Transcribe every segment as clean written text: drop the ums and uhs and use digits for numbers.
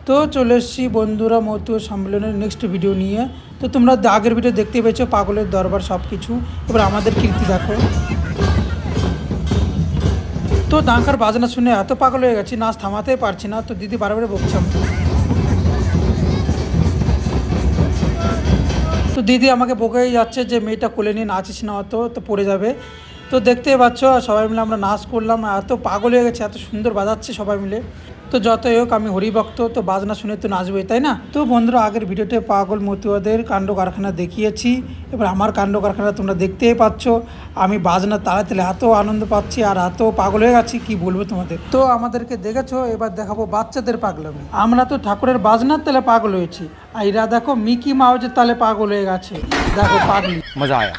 তো চলে এসেছি বন্ধুরা মতুয়া সম্মেলনের নেক্সট ভিডিও নিয়ে। তো তোমরা আগের ভিডিও দেখতে পেয়েছো পাগলের দরবার সব কিছু, এবার আমাদের কীর্তি দেখো। তো ডাঙ্কার বাজনা শুনে এত পাগল হয়ে গেছি, নাচ থামাতেই পারছি না। তো দিদি বারবার বকছে, তো দিদি আমাকে বকেই যাচ্ছে যে মেয়েটা কোলে নিয়ে নাচিস না, তো পড়ে যাবে। তো দেখতেই পাচ্ছ সবাই মিলে আমরা নাচ করলাম, এত পাগল হয়ে গেছে, এত সুন্দর বাজাচ্ছে সবাই মিলে। তো যতই হোক আমি হরিভক্ত, তো বাজনা শুনে তো নাচবই, তাই না? তো বন্ধুরা আগের ভিডিওতে পাগল মতুয়াদের কাণ্ড কারখানা দেখিয়েছি, এবার আমার কাণ্ড কারখানা তোমরা দেখতেই পাচ্ছ। আমি বাজনা তালে এত আনন্দ পাচ্ছি আর এত পাগল হয়ে গেছি কি বলবো তোমাদের। তো আমাদেরকে দেখেছো, এবার দেখাবো বাচ্চাদের পাগলামি। আমরা তো ঠাকুরের বাজনার তালে পাগল হয়েছি, আর এরা দেখো মিকি মাউজের তালে পাগল হয়ে গেছে। দেখো পাগলি, मजा आया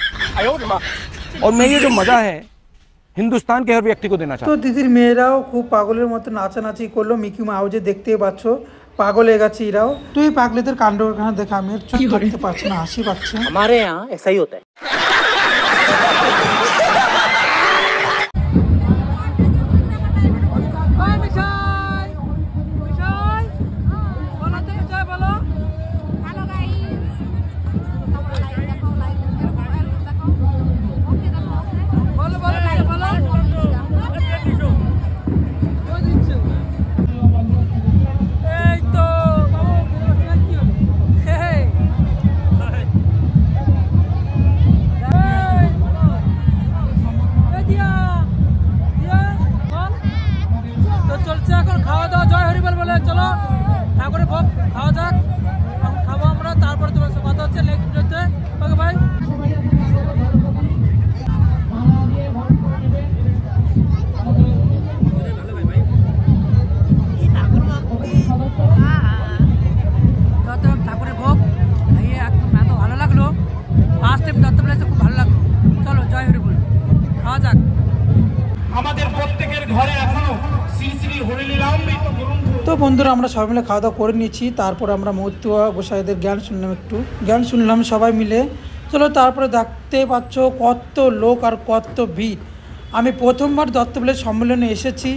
और मैं ये जो मजा है हिंदुस्तान के हर व्यक्ति को देना चाहता हूं। तो दीदिर मेয়েরাও খুব পাগলের মতো নাচানাচি করলো মিকি মাউজে, দেখতেই পাচ্ছ পাগল হয়ে গেছে এরাও। তো এই পাগলিদের কাণ্ড কারখানা দেখে আমি চুপ করতে পারছি না, হাসি পাচ্ছে। हमारे यहाँ ऐसा ही होता है। চলো ঠাকুরের ভোগ খাওয়া যাক, খাবো আমরা, তারপরে তোমার সাথে কথা হচ্ছে নেক্সট ভিডিওতে। ওকে ভাই। ঠাকুরের ভোগ খাইয়ে একদম এত ভালো লাগলো, ফার্স্ট টাইম দত্ত প্লেসে খুব ভালো লাগলো। চলো জয় হরি বল, খাওয়া যাক। আমাদের প্রত্যেকের ঘরে এখনো শ্রী শ্রী হরিলীলামৃত। তো বন্ধুরা আমরা সবাই মিলে খাওয়া দাওয়া করে নিয়েছি, তারপর আমরা মতুয়া গোসাইদের জ্ঞান শুনলাম, একটু জ্ঞান শুনলাম সবাই মিলে। চলো তারপরে দেখতে পাচ্ছ কত লোক আর কত ভিড়। আমি প্রথমবার দত্তপ্লেস সম্মেলনে এসেছি,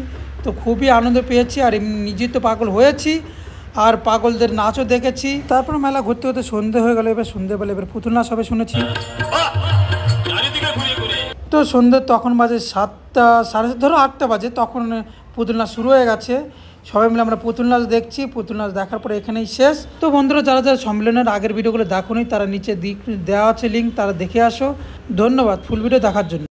তো খুবই আনন্দ পেয়েছি, আর নিজে তো পাগল হয়েছি আর পাগলদের নাচও দেখেছি। তারপর মেলা ঘুরতে ঘুরতে সন্ধে হয়ে গেল, এবার সন্ধেবেলা এবার পুতুল নাচ হবে শুনেছি। তো সন্ধ্যে তখন বাজে 7টা, সাড়ে 7, ধরো 8টা বাজে, তখন পুতুল নাচ শুরু হয়ে গেছে। সবাই মিলে আমরা পুতুল নাচ দেখছি, পুতুল নাচ দেখার পরে এখানেই শেষ। তো বন্ধুরা যারা যারা সম্মেলনের আগের ভিডিওগুলো দেখোনি তারা নিচে দেওয়া আছে লিঙ্ক, তারা দেখে আসো। ধন্যবাদ ফুল ভিডিও দেখার জন্য।